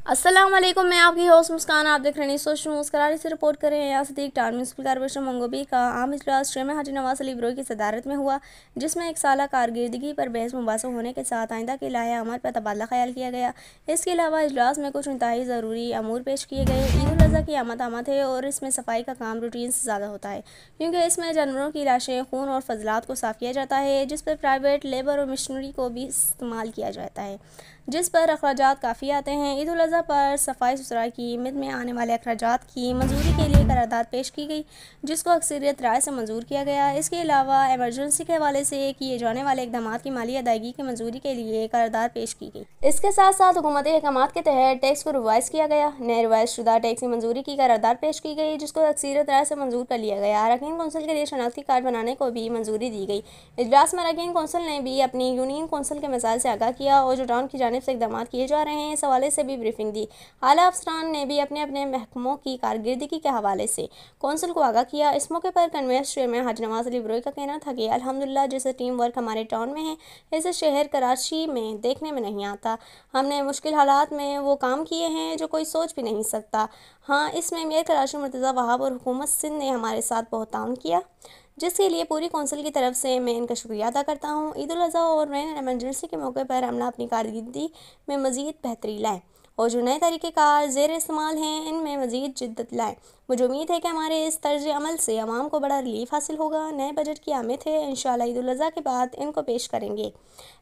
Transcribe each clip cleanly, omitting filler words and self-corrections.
अस्सलाम वालेकुम, मैं आपकी होस्ट मुस्कान। आप देख रहे हैं सोशल न्यूज़। कराची से रिपोर्ट कर रहे हैं यहाँ सदीक टाउन म्यूनसिपल कॉर्पोरेशन मंगोबी का आम इजलास चेयरमैन हाजी नवाज अली ब्रोई की सदारत में हुआ, जिसमें एक साला कारकर्दगी पर बहस मुबासा होने के साथ आइंदा के लाहे अमल पर तबादला ख्याल किया गया। इसके अलावा इजलास में कुछ इंतहाई ज़रूरी अमूर पेश किए गए। ईद उल अज़हा की आमद है और इसमें सफाई का काम रूटीन से ज़्यादा होता है, क्योंकि इसमें जानवरों की लाशें, खून और फजलात को साफ़ किया जाता है, जिस पर प्राइवेट लेबर और मशीनरी को भी इस्तेमाल किया जाता है, जिस पर अखराजात काफ़ी आते हैं। ईद उल अज़हा पर सफाई सुथराई की ईद में आने वाले अखराजात की मंजूरी के लिए करारदाद पेश की गई, जिसको अक्सरियत राय से मंजूर किया गया। इसके अलावा एमरजेंसी के हवाले से किए जाने वाले इकदाम की माली अदायगी की मंजूरी के लिए करारदाद पेश की गई। इसके साथ साथ हुकूमती अहकाम के तहत टैक्स को रिवाइज किया गया। नए रिवाइज शुदा टैक्स की मंजूरी की करारदाद पेश की गई, जिसको अक्सरियत राय से मंजूर कर लिया गया। अरकान कौंसिल के लिए शनाख्ती कार्ड बनाने को भी मंजूरी दी गई। इजलास में अरकान कौंसिल ने भी अपनी यूनियन कौंसिल के मसाइल से आगाह किया और जो टाउन की जानिब से इकदाम किए जा रहे हैं इस हवाले से भी ब्रीफिंग दी। आला अफसरान ने भी अपने अपने महकमों की कारकर्दगी के हवाले से कौंसिल को आगाह किया। इस मौके पर कन्वेंस चेयरमैन हाजी नवाज अली ब्रोई का कहना था कि अल्हम्दुलिल्लाह जैसे टीम वर्क हमारे टाउन में है, ऐसे शहर कराची में देखने में नहीं आता। हमने मुश्किल हालात में वो काम किए हैं जो कोई सोच भी नहीं सकता। हाँ, इसमें मेयर कराची मुर्तज़ा वहाब और हुकूमत सिंध ने हमारे साथ बहुत ताउन किया, जिसके लिए पूरी कौंसिल की तरफ से मैं इनका शुक्रिया अदा करता हूँ। ईद उल अज़हा और रेन एमरजेंसी के मौके पर अमला अपनी कारकर्दगी में मज़ीद बेहतरी लाएँ और जो नए तरीक़ेकार ज़ेर इस्तेमाल हैं इनमें मज़ीद जिद्दत लाएँ। मुझे उम्मीद है कि हमारे इस तर्ज अमल से आवाम को बड़ा रिलीफ हासिल होगा। नए बजट की आमद है, इंशाअल्लाह ईद उल अज़हा के बाद इनको पेश करेंगे।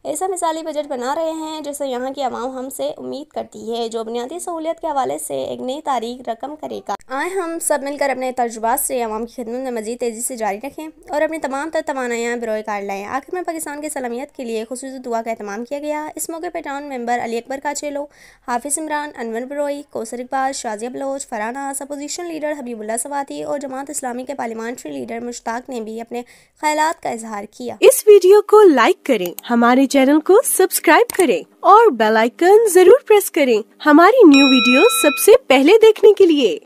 ऐसा मिसाली बजट बना रहे हैं जैसे यहाँ की आवाम हमसे उम्मीद करती है, जो बुनियादी सहूलियत के हवाले से एक नई तारीख रकम करेगा। आए हम सब मिलकर अपने तजुर्बात से आवाम की खिदमत में मज़ीद तेज़ी से जारी रखें और अपनी तमाम तर तवानायाँ बरोए कार लाएँ। आखिर में पाकिस्तान की सलामियत के लिए खुसूसी दुआ का एहतमाम किया गया। इस मौके पर town member Ali Akbar Kachelo, Hafiz Imran, Anwar Baroi, Kausar Iqbal, Shazia Baloch, Farhan, opposition leader Habibullah Swati और जमात इस्लामी के पार्लियामेंट्री लीडर मुश्ताक ने भी अपने ख्यालात का इजहार किया। इस वीडियो को लाइक करें, हमारे चैनल को सब्सक्राइब करें और बेल आइकन जरूर प्रेस करें हमारी न्यू वीडियो सबसे पहले देखने के लिए।